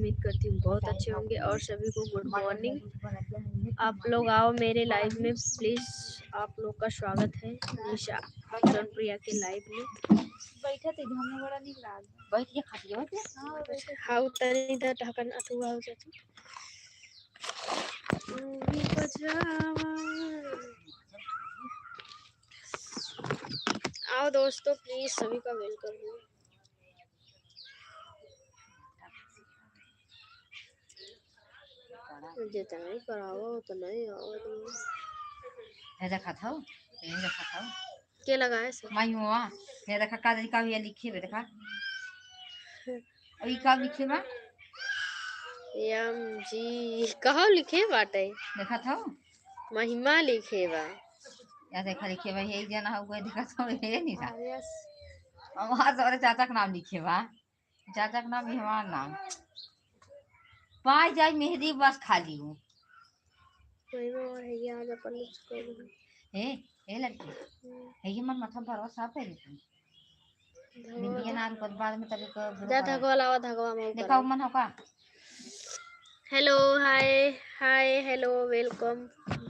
उम्मीद करती हूँ बहुत अच्छे होंगे। और सभी को गुड मॉर्निंग। आप लोग आओ मेरे लाइव में प्लीज, आप लोग का स्वागत है निशा जौनप्रिया के लाइव में। बैठा थे हमने बड़ा नहीं लाग बैठ के खाती होते। हां बैठे हाउ तनी द ढकन अथु हाउ चाची भी बजावा। आओ दोस्तों प्लीज, सभी का वेलकम है। जितना ही कराओ उतना ही आओ तुम। है देखा था ये देखा था के लगाए से माई हुआ है देखा का का भी लिखे बे देखा अभी का लिखे बा एम जी कहाँ लिखे बाटे देखा था महिमा लिखे बा या देखा लिखे बा यही जना हो गए देखा था ये नहीं था यस वहां सारे चाचा का नाम लिखे बा चाचा का नाम भी हमारा नाम पाँच जाए मेहंदी बस खाली हूँ महिमा और है ये आज अपन लोग ए लड़की है ये मन माथा भरवा साफ है तुम बिंदिया नाम पर बाद में तभी को जा धगवा लावा धगवा में देखा मन होगा। Hello hi hi hello welcome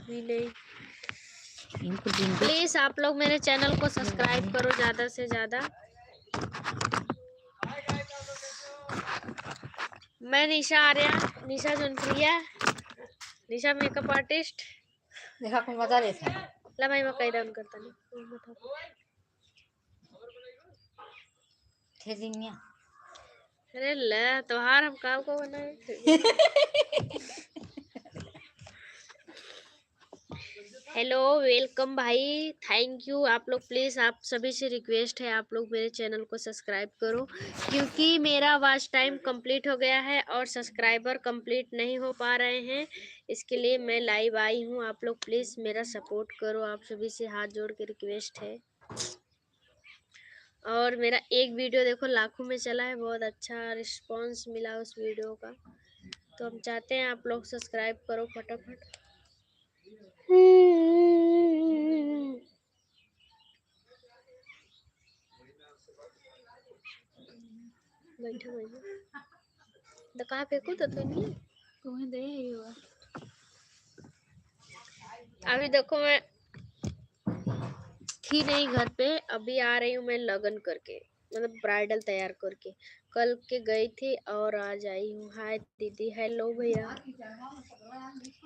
Vinay. Please आप लोग मेरे चैनल को सब्सक्राइब करो ज्यादा से ज्यादा। मैं निशा आर्या, निशा जौनप्रिया, निशा मेकअप आर्टिस्ट। देखा कौन मजा ले था ला मैं कई डाउन करता नहीं थे जिन्या अरे ले त्योहार हम काम को बनाए। हेलो वेलकम भाई, थैंक यू। आप लोग प्लीज़, आप सभी से रिक्वेस्ट है आप लोग मेरे चैनल को सब्सक्राइब करो, क्योंकि मेरा वॉच टाइम कंप्लीट हो गया है और सब्सक्राइबर कंप्लीट नहीं हो पा रहे हैं। इसके लिए मैं लाइव आई हूँ। आप लोग प्लीज़ मेरा सपोर्ट करो, आप सभी से हाथ जोड़ के रिक्वेस्ट है। और मेरा एक वीडियो देखो लाखों में चला है, बहुत अच्छा रिस्पॉन्स मिला उस वीडियो का। तो हम चाहते हैं आप लोग सब्सक्राइब करो फटाफट। बैठा तो कहाँ फेंकू तो नहीं तुम्हें दे अभी देखो मैं थी नहीं घर पे, अभी आ रही हूँ मैं लगन करके, मतलब ब्राइडल तैयार करके। कल के गई थी और आज आई हूँ। हाय दीदी, हेलो भैया,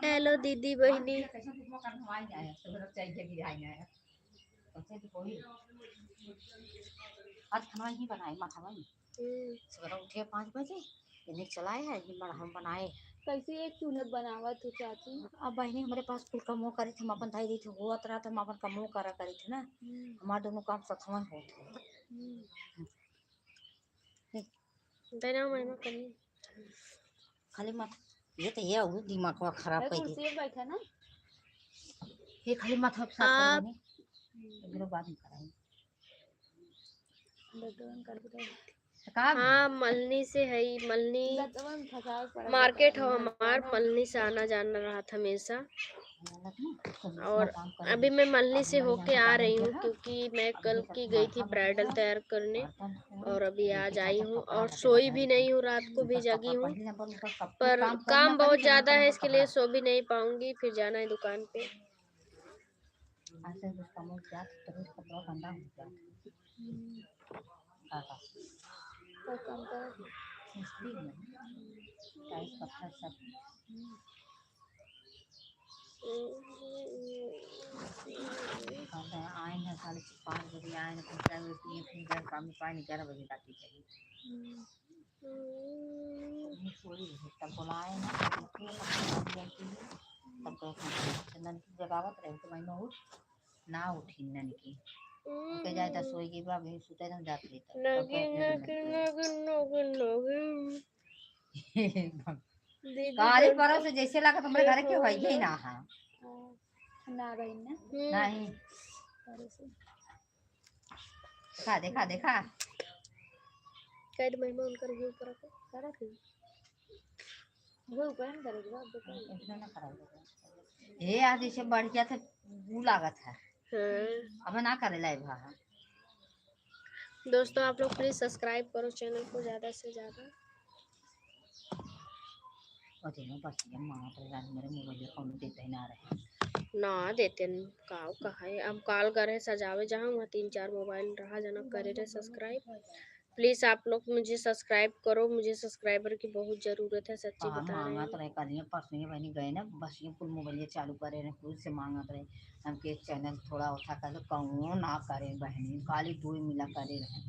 हेलो दीदी बहनी। आज खाना ही बनाए माथा में सवेरे उठे 5 बजे इन्हें चलाए है ये बड़ा हम बनाए कैसे एक चूल्हा बनावा तू चाची। अब बहनी हमारे पास कुल कमो करे थे हम अपन धाई दी थे हुआ तरह तो हम अपन कमो करा करे थे ना हमारे दोनों काम साथ में देना महिमा करनी खाली मत ये तो ये हो दिमाग को खराब कर दे बैठा ना ये खाली माथा साफ करवाने मेरे बाद में कराएंगे। हाँ मलनी से है, मलनी मार्केट हो हमार, मलनी से आना जाना रहा था हमेशा। और अभी मैं मलनी से होके आ रही हूँ, क्योंकि मैं कल की गई थी ब्राइडल तैयार करने और अभी आज आई हूँ। और सोई भी नहीं हूँ, रात को भी जगी हूँ, पर काम बहुत ज्यादा है, इसके लिए सो भी नहीं पाऊंगी। फिर जाना है दुकान पे। आए हैं 5:30 बजे आए हैं फिर काम पानी 11 बजे तक चाहिए तब बुलाए ना तब चंदन की जगावत रहे तो मैं उठ ना उठी नन की के जाए तो सोई की बा भी सुते न जात ली कारी परस से जैसे लगा तुम्हारे घर के होई ही ना हां ना रही ना नहीं देखा देखा कैद महिमा उनका रिव्यू करा थी वो ऊपर न करेगा इतना ना कराओ ये आज इसे बढ़ गया था वो लागत है अब ना करे लाइव भा दोस्तों आप लोग प्लीज सब्सक्राइब करो चैनल को ज्यादा से ज्यादा। और तेरे पास ये माँ पर रात मेरे मोबाइल फोन देते ही ना रहे ना देते काव कहा है अब कॉल करे सजावे जहाँ वहाँ 3-4 मोबाइल रहा जना करे रहे सब्सक्राइब। प्लीज आप लोग मुझे सब्सक्राइब करो, मुझे सब्सक्राइबर की बहुत जरूरत है, सच्ची कहाँ बता रहे मांगा हैं। तो रहे कल ये परसों ये बहनी गए ना बस ये कुल मोबाइल ये चालू करे रहे खुद से मांगा रहे हमके चैनल थोड़ा उठा कर कहूँ ना करे बहनी खाली 2 मिला करे रहे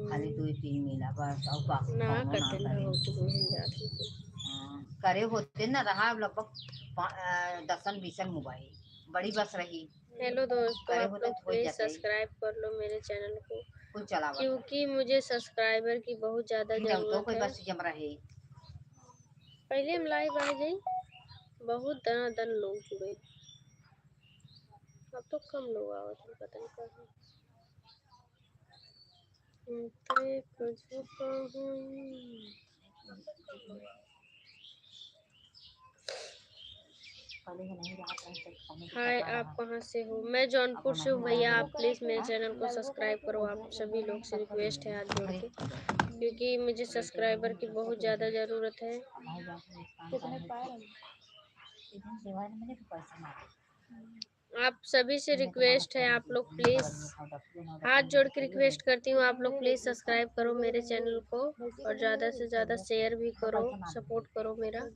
खाली 2-3 मिला बस और बाकी ना कहूँ ना करते करे बहुत मिल जाती। हाँ, करे होते ना रहा लगभग 10-20 मोबाइल बड़ी बस रही हेलो दोस्तों, करे आप होते लोग तो हो प्लीज जाते सब्सक्राइब कर लो मेरे चैनल को, कुल चलावा क्योंकि मुझे सब्सक्राइबर की बहुत ज़्यादा तो ज़रूरत कोई है। बस जम रहे पहले हम लाइव आ जाए, बहुत दन लोग जुड़े, अब तो कम लोग आवत हैं, पता नहीं कहाँ। हाय, आप कहाँ से हो? मैं जौनपुर से हूँ भैया। आप प्लीज़ मेरे चैनल को सब्सक्राइब करो, आप सभी लोग से रिक्वेस्ट है हाथ जोड़ के, क्योंकि मुझे सब्सक्राइबर की बहुत ज़्यादा ज़रूरत है। आप सभी से रिक्वेस्ट है, आप लोग प्लीज़ हाथ जोड़ के रिक्वेस्ट करती हूँ, आप लोग प्लीज़ सब्सक्राइब करो मेरे चैनल को और ज़्यादा से ज़्यादा शेयर भी करो, सपोर्ट करो मेरा।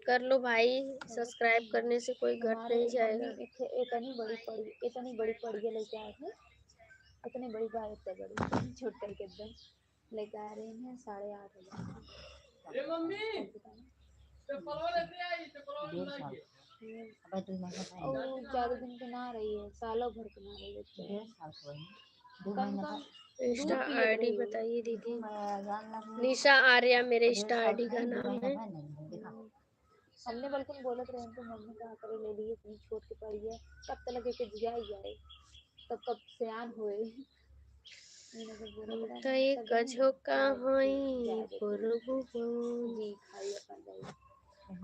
कर लो भाई, सब्सक्राइब करने से कोई घट नहीं जाएगा। इतनी बड़ी पड़ी है लेके आए थे, इतनी बड़ी बात इतनी बड़ी छोट करके एकदम लेके आ रहे हैं 8:30 और ज्यादा दिन के ना रही है, सालों भर के ना रही है, कम कम इंस्टा दूध पियत आईडी रही है। बताइए दीदी। निशा आर्या मेरे इंस्टा आईडी का नाम है। हमने बल्कि बोलत रहे तो मम्मी कहा करे ले लिए इतनी छोट के पड़ी है, कब तक लगे के जाए तब कब सियान होए। तो एक झोंका होई पुरबू जी खाई अपन जाई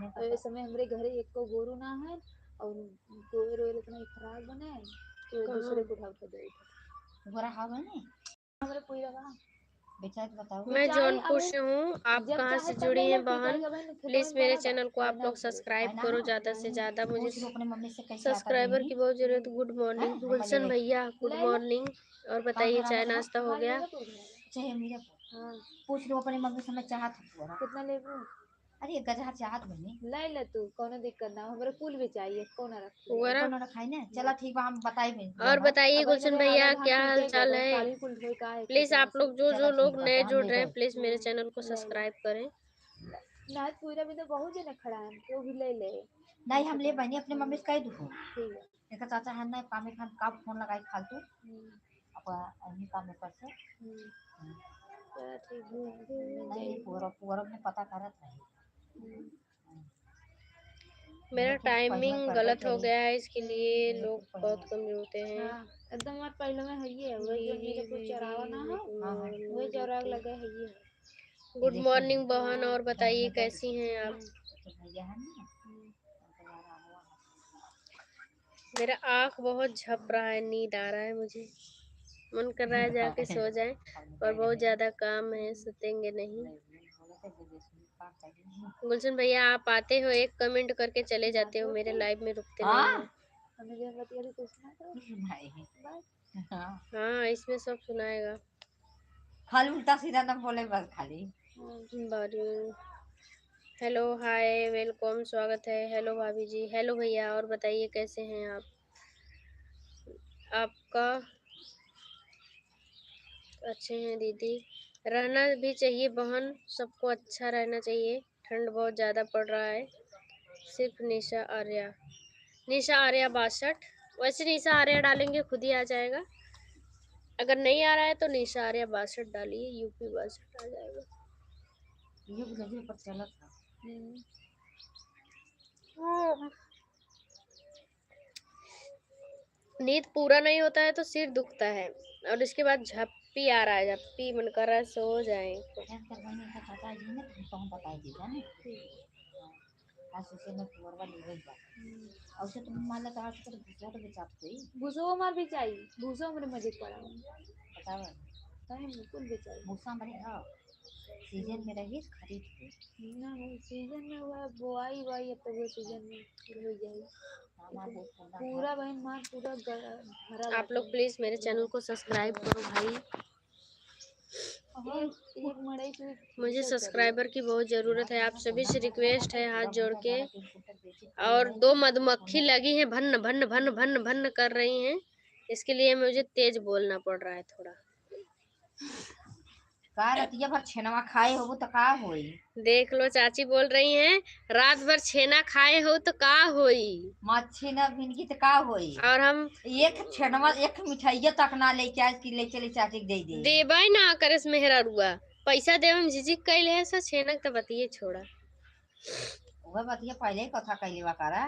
और इस समय हमारे घरे एक को गोरू ना है और गोरू रोए इतना खराब बना है कि दूसरे को उठा के दे गोरा हाँ बने हमारे कोई लगा बेचारे बताओ मैं जौनपुर से हूँ। आप जब कहाँ चाहे से तब जुड़ी ले ले हैं कोई बहन? कहेगा भाई प्लीज़ मेरे चैनल को आप लोग सब्सक्राइब करो, ज़्यादा से ज़्यादा मुझे पूछ लो अपने मम्मी से कैसे आता सब्सक्राइबर बहनी की बहुत ज़रूरत। गुड मॉर्निंग हैं गुलशन भैया, गुड मॉर्निंग। और बताइए चाय नाश्ता हो गया? चाहे मेरा हाँ पूछ लो अपने मम्मी से मैं चाहत हूँ कितना लेबू अरे गजहा चाहत बनी ले ले तू कोनो दिक्कत ना हमारे कुल भी चाहिए कौन रख वगैरह। कोनो ना खाई ना चला ठीक बा हम बताई भी और बताइए अब गुलशन भैया, क्या हाल चाल है? काली कुल धोई का है प्लीज़ आप लोग जो चला जो ठीक लोग बा नए हम जुड़ ले रहे हैं, गए प्लीज़ मेरे चैनल को ले ले सब्सक्राइब करें। ना पूरा भी तो बहुत जने खड़ा है तो भी ले ले नहीं हम ले बनी अपने मम्मी से कह दूँ ठीक है देखा चाचा है ना कामे खान का फोन लगाई फालतू अपना अन्य काम कर से चलो ठीक नहीं पूरा ने पता करत रही मेरा टाइमिंग गलत हो गया है, इसके हम्म, लिए लोग बहुत कम जुड़ते है हैं। हाँ एकदम और पहले में है ये वही जो मेरे को चरावा ना हो वही चराग लगे है ये गुड मॉर्निंग बहन, और बताइए कैसी हैं आप? भैया है ना मेरा आँख बहुत झप रहा है, नींद आ रहा है मुझे, मन कर रहा है जाके सो जाए, पर बहुत ज़्यादा काम है, सुतेंगे नहीं। गुलशन भैया, आप आते हो एक कमेंट करके चले जाते हो, मेरे लाइव में रुकते नहीं हो। हमें जो बतिया थी कुछ ना तो बस हाँ, इसमें सब सुनाएगा। खाली उल्टा सीधा ना बोले बस खाली हेलो हाय वेलकम, स्वागत है। हेलो भाभी जी, हेलो भैया, और बताइए कैसे हैं आप? आपका अच्छे हैं दीदी, रहना भी चाहिए बहन, सबको अच्छा रहना चाहिए। ठंड बहुत ज़्यादा पड़ रहा है। सिर्फ निशा आर्या 62, वैसे निशा आर्या डालेंगे खुद ही आ जाएगा। अगर नहीं आ रहा है तो निशा आर्या 62 डालिए, यूपी 62 आ जाएगा। ये गजरे पर चला था नींद पूरा नहीं होता है तो सिर दुखता है, और इसके बाद झप्पी आ रहा है, झप्पी मन कर रहा है सो जाए। ऐसा बने का पता जी ना तुम तो बताई दी जाने आज से मैं पूरा ले गई बात और से तुम मान ला आज कर दूसरा तो बेचाप गई भूसो मार भी चाहिए भूसो मेरे मजे पड़ा बताओ कहीं बिल्कुल भी चाहिए भूसा मरे हां सीजन में रही खरीद के ना सीजन में हुआ बुआई बुआई, अब तो वो सीजन में हो जाएगी। पूरा बहन मार पूरा भरा आप लोग प्लीज मेरे चैनल को सब्सक्राइब करो भाई, एक मड़ई से मुझे सब्सक्राइबर की बहुत ज़रूरत है। आप सभी से रिक्वेस्ट है हाथ जोड़ के। और 2 मधुमक्खी लगी हैं, भन्न भन्न भन्न भन्न भन्न कर रही हैं, इसके लिए मुझे तेज बोलना पड़ रहा है थोड़ा। का रतिया भर छेनवा खाए हो तो का होई। देख लो चाची बोल रही हैं, रात भर छेना खाए हो तो का होई। मच्छी न भिनकी तो का होई। और हम एक छेनवा एक मिठाइया तक ना ले चले चाची के दे देबा ना करे मेहरा रुआ, पैसा देवे में झिझिक कैले है सा छेनक तो बतिए छोड़ा। वह बतिया पहले ही कथा कैली बा करा।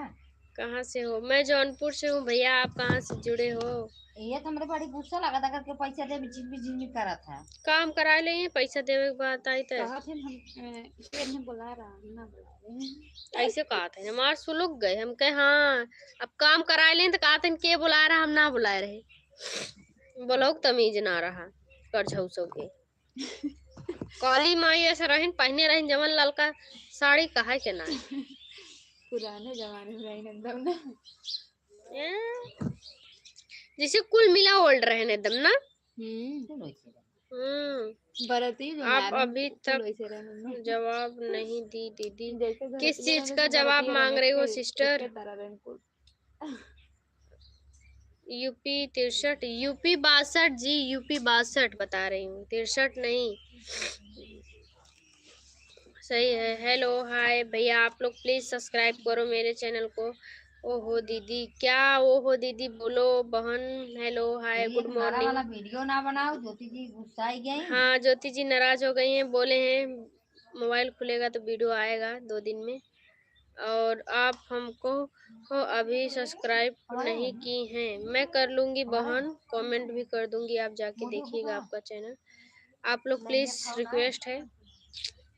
कहाँ से हो? मैं जौनपुर से हूँ भैया, आप कहाँ से जुड़े हो? ये तो हमरे बड़ी गुस्सा लगा था करके पैसा दे झिझिक करा था। काम करा ले, पैसा देवे के बात आई तो कहा थे हम ने बुला रहा ना बुला रहे ऐसे कहा था हमार सुलग गए। हम कहे हाँ अब काम करा ले, तो कहा था के बुला रहा, हम ना बुलाए रहे। बोलो तमीज ना रहा कर झौसो के। काली माई ऐसा रहन पहने रहन जमन लाल का साड़ी कहा के ना पुराने जमाने में रही एकदम ना, जैसे कुल मिला ओल्ड रहे एकदम ना। बरती आप अभी तक जवाब नहीं दी दीदी। किस चीज का जवाब मांग रही हो सिस्टर? यूपी 63, यूपी 62 जी, यूपी 62 बता रही हूँ, 63 नहीं। सही है। हेलो हाय भैया, आप लोग प्लीज सब्सक्राइब करो मेरे चैनल को। ओहो दीदी, क्या ओहो दीदी बोलो बहन। Hello hi good morning. Video ना बनाओ, ज्योति जी गुस्सा गई। हाँ ज्योति जी नाराज हो गई हैं, बोले हैं मोबाइल खुलेगा तो वीडियो आएगा 2 दिन में। और आप हमको अभी सब्सक्राइब नहीं की हैं, मैं कर लूँगी बहन, कमेंट भी कर दूँगी, आप जाके देखिएगा आपका चैनल। आप लोग प्लीज़ रिक्वेस्ट है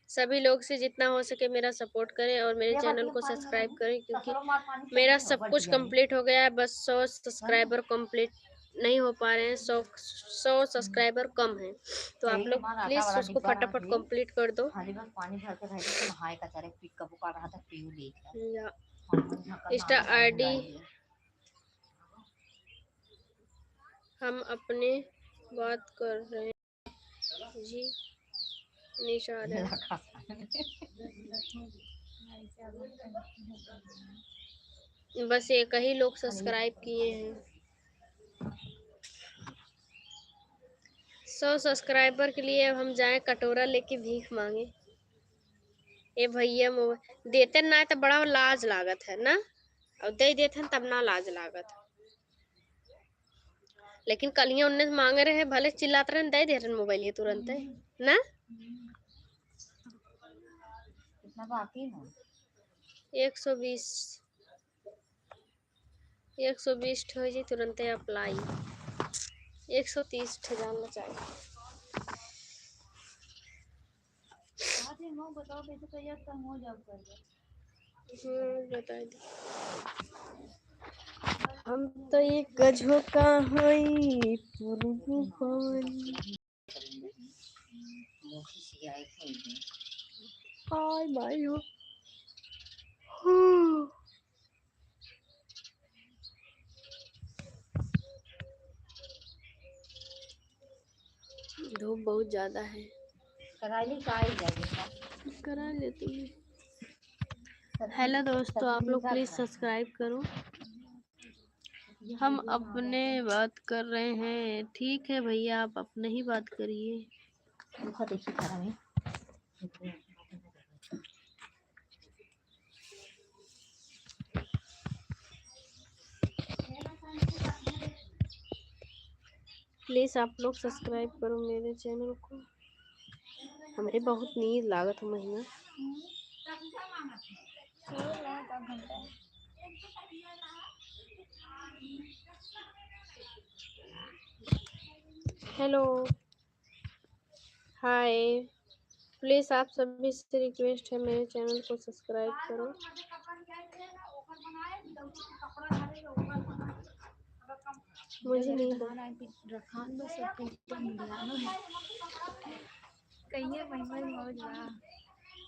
सभी लोग से जितना हो सके मेरा सपोर्ट करें और मेरे चैनल को सब्सक्राइब करें, क्योंकि मेरा सब कुछ कंप्लीट हो गया है, बस 100 सब्सक्राइबर कंप्लीट नहीं हो पा रहे हैं। 100 सब्सक्राइबर कम है, तो आप लोग प्लीज उसको फटाफट कंप्लीट कर दो। पानी भर के नहाए का तारे पिक अप कर रहा था पीऊ ले इंस्टा आईडी हम अपने बात कर रहे हैं जी, निशा बस एक ही लोग सब्सक्राइब किए हैं। 100 सब्सक्राइबर के लिए अब हम जाएं कटोरा लेके भीख मांगे? ए भैया देते ना तो बड़ा लाज लागत है ना, और दे देते तब ना लाज लागत। लेकिन कलिया उन्ने मांगे रहे, भले चिल्लाते रहे, दे दे रहे मोबाइल ये तुरंत है ना। कितना बाकी है? 120 हो जी तुरंत अप्लाई। 130 जानना चाहिए। बताओ कैसे तैयार कम हो जाओ कर बता दी। हम तो ये गजो का हई पुरबू पानी हाय भाई हो। धूप बहुत ज्यादा है। करा लेती हूँ। हेलो दोस्तों, आप लोग प्लीज सब्सक्राइब करो, हम अपने बात कर रहे हैं। ठीक है भैया, आप अपने ही बात करिए। प्लीज आप लोग सब्सक्राइब करो मेरे चैनल को। हमारे बहुत नींद लागत महीना। हेलो हाय, प्लीज आप सभी से रिक्वेस्ट है मेरे चैनल को सब्सक्राइब करो। मुझे नहीं कहिए महिमा मौज बा।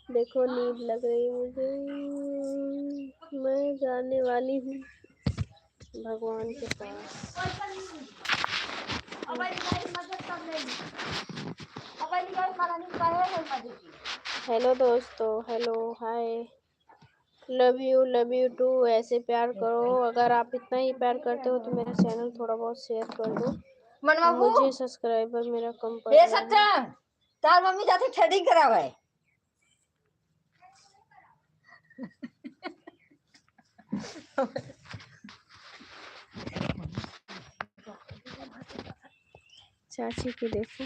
देखो नींद लग रही है मुझे, मैं जाने वाली हूँ भगवान के पास। हेलो दोस्तों, hello, hi, love you too. ऐसे प्यार करो, अगर आप इतना ही प्यार करते हो तो मेरा चैनल थोड़ा बहुत शेयर कर दो। मुझे सब्सक्राइबर मेरा कम पड़ रहा है। तार मम्मी जाती थ्रेडिंग करावे। चाची की देखो,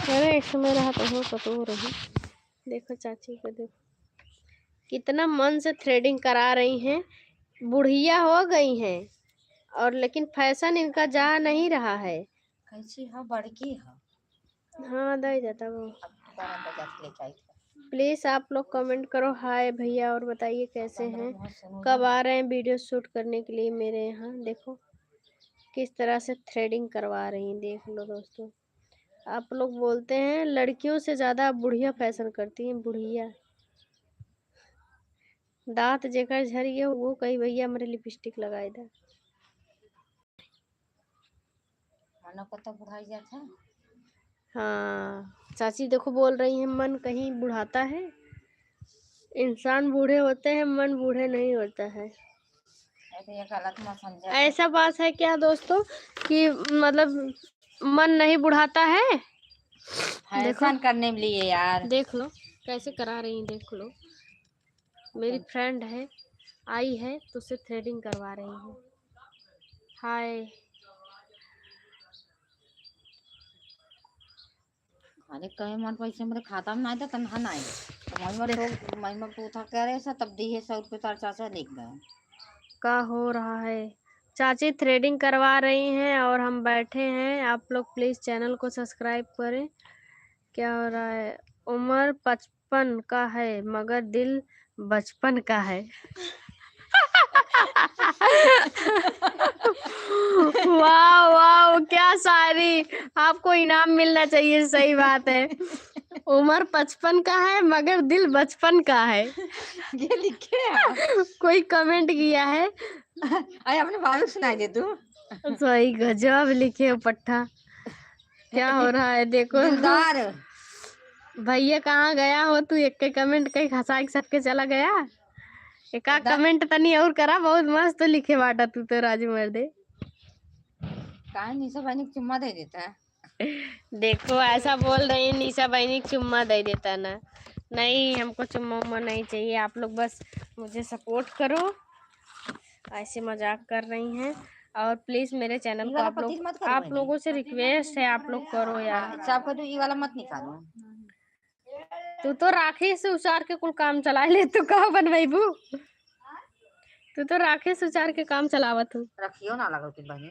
अरे एक समय रहा तो हो रही। देखो चाची को देखो, कितना मन से थ्रेडिंग करा रही हैं। बुढ़िया हो गई हैं और लेकिन फैशन इनका जा नहीं रहा है। कैसी है बड़की है। हाँ दे देता वो। 12 बजे ले चाहिए। प्लीज आप लोग कमेंट करो हाय भैया और बताइए कैसे हैं, कब आ रहे हैं वीडियो शूट करने के लिए मेरे यहाँ। देखो किस तरह से थ्रेडिंग करवा रही हैं, देख लो दोस्तों। आप लोग बोलते हैं लड़कियों से ज्यादा बुढ़िया फैशन करती हैं। बुढ़िया दांत जेकर झरिए वो कही भैया मेरे लिपस्टिक लगाए दा। मानो को तो बुढ़ाई जाता है। हाँ चाची देखो बोल रही हैं मन कहीं बुढ़ाता है। इंसान बूढ़े होते हैं, मन बूढ़े नहीं होता है। ये गलत मत समझे। ऐसा बात है क्या दोस्तों कि मतलब मन नहीं बुढ़ाता है। फैशन करने के लिए यार। देख लो कैसे करा रही हैं, देख लो। मेरी फ्रेंड है, आई है तो उससे थ्रेडिंग करवा रही हूँ। हाय अरे कहे मन पैसे मेरे खाता में नहीं था तनहा नहीं तो महिमा तो था कह रहे तब दी है 100 रुपये तार चाचा लिख गए। का हो रहा है, चाची थ्रेडिंग करवा रही हैं और हम बैठे हैं। आप लोग प्लीज चैनल को सब्सक्राइब करें। क्या हो रहा है, उम्र 55 का है मगर दिल बचपन का है। वाह वाह क्या शायरी, आपको इनाम मिलना चाहिए। सही बात है, उम्र 55 का है मगर दिल बचपन का है। ये लिखे हैं। कोई कमेंट किया है। अरे अपने बालू सुनाई दे तू। सही गजब लिखे हो पट्टा। क्या हो रहा है देखो। दिलदार भैया कहाँ गया हो तू, एक के कमेंट कहीं खसा के सबके चला गया। एक कमेंट तनी और करा, बहुत मस्त लिखे बाटा तू तो राजू मर्दे। कहा निशा बहनी चुम्मा दे देता है। देखो ऐसा बोल रही है निशा बहनी चुम्मा दे देता ना। नहीं हमको चुम्मा उम्मा नहीं चाहिए, आप लोग बस मुझे सपोर्ट करो। ऐसे मजाक कर रही हैं और प्लीज मेरे चैनल को आप लोगों से रिक्वेस्ट है, आप लोग करो यार। सबको तो ये वाला मत निकालो। तू तो राखी से उचार के कुल काम चला ले, तू कहाँ बनवाइबू। तू तो राखी से उचार के काम चलावत हूँ। रखियो ना लगो तुम बहनी।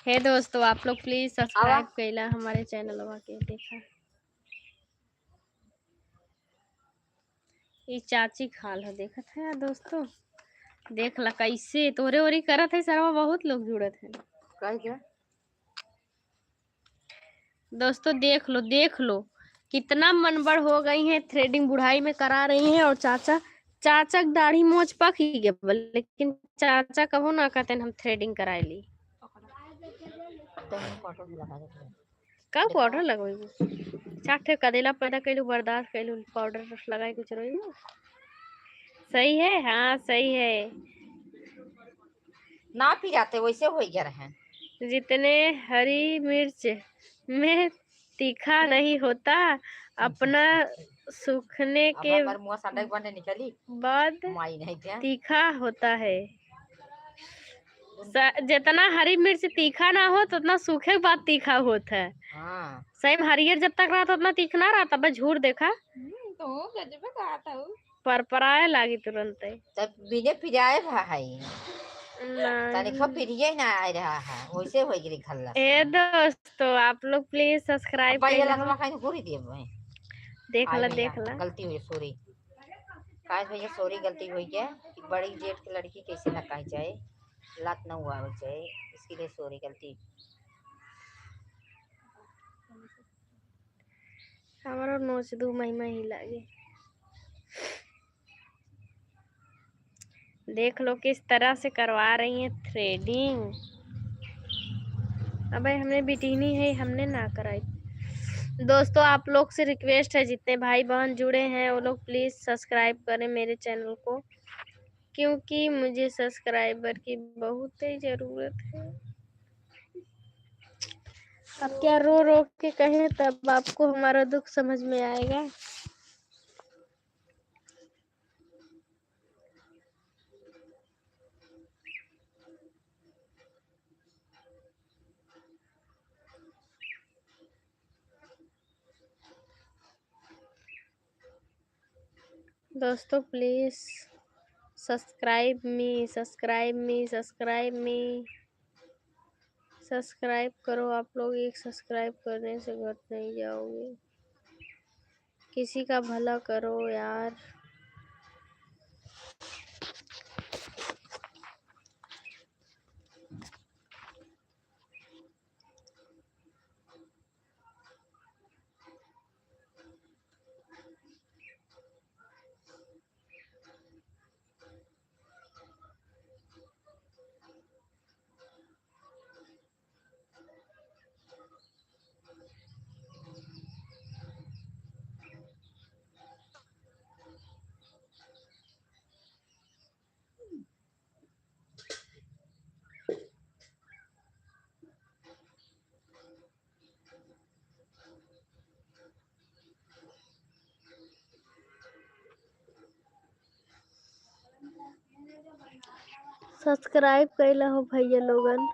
हे दोस्तों आप लोग प्लीज सब्सक्राइब कैला हमारे चैनल के। देखा ये चाची खाल है, देखा था यार दोस्तों। देख ला कैसे तोरे ओरी करत है सरवा, बहुत लोग जुड़त है। क्या दोस्तों देख लो कितना मनबड़ हो गई है। थ्रेडिंग बुढ़ाई में करा रही हैं और चाचा दाढ़ी मोछ पक ही गए, लेकिन चाचा कहो ना कहते हम थ्रेडिंग कराए ली। का पाउडर लगवाई चाटे कदेला पैदा कैलू बर्दाश्त कैलू पाउडर लगाए कुछ रोई। सही है, हाँ सही है। ना पी जाते वैसे हो गया रहे। जितने हरी मिर्च में तीखा नहीं होता, अपना सूखने के बाद तीखा होता है। जितना हरी मिर्च तीखा ना हो तो उतना सूखे के बाद तीखा होता है। हाँ। सही में हरियर जब तक रहा तो उतना तीखा ना रहा, तब झूठ देखा तो गजब कहा था परपराए लागी तुरंत। तब बिने पिराए भाई तनिको पिरिये ना आ रहा है वैसे हो गई खल्ला। ए दोस्तों आप लोग प्लीज सब्सक्राइब कर लो। देख ला गलती हुई सॉरी। काश भैया सॉरी गलती हुई है कि बड़ी जेठ की लड़की कैसे न कह जाए, लात न हुआ हो जाए, इसके लिए सॉरी गलती। हमारा नोच दू महिमा ही लागे। देख लो किस तरह से करवा रही है थ्रेडिंग। अबे हमने बिटिनी है, हमने ना कराई। दोस्तों आप लोग से रिक्वेस्ट है, जितने भाई बहन जुड़े हैं वो लोग प्लीज सब्सक्राइब करें मेरे चैनल को, क्योंकि मुझे सब्सक्राइबर की बहुत ही जरूरत है। अब क्या रो रो के कहें तब आपको हमारा दुख समझ में आएगा। दोस्तों please subscribe me, subscribe me, subscribe me, subscribe करो। आप लोग एक सब्सक्राइब करने से घट नहीं जाओगे। किसी का भला करो यार। सब्सक्राइब कैला हो भैया लोगन,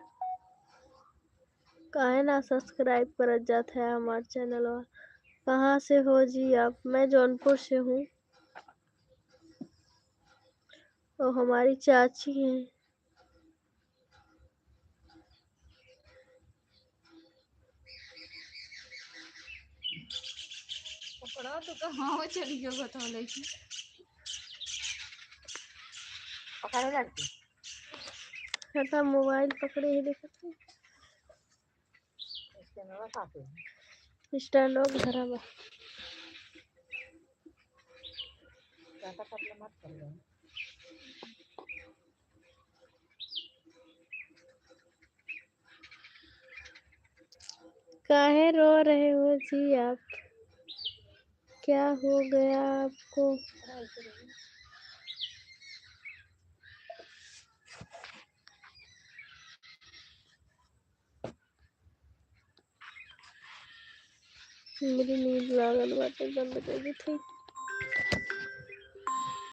काहे ना सब्सक्राइब करत जात है हमार चैनल। कहाँ से हो जी आप? मैं जौनपुर से हूँ और हमारी चाची हैं। पकड़ा तो कहाँ चली गयो बता लेकिन पकड़े लड़की हटा मोबाइल पकड़े ही देखते इसके में काफी स्टैंड ऑफ धरा बा। ज्यादा पतला मत कर लो। काहे रो रहे हो जी आप? क्या हो गया आपको? मेरी नींद लागल बाटे, बंद कर दी थी।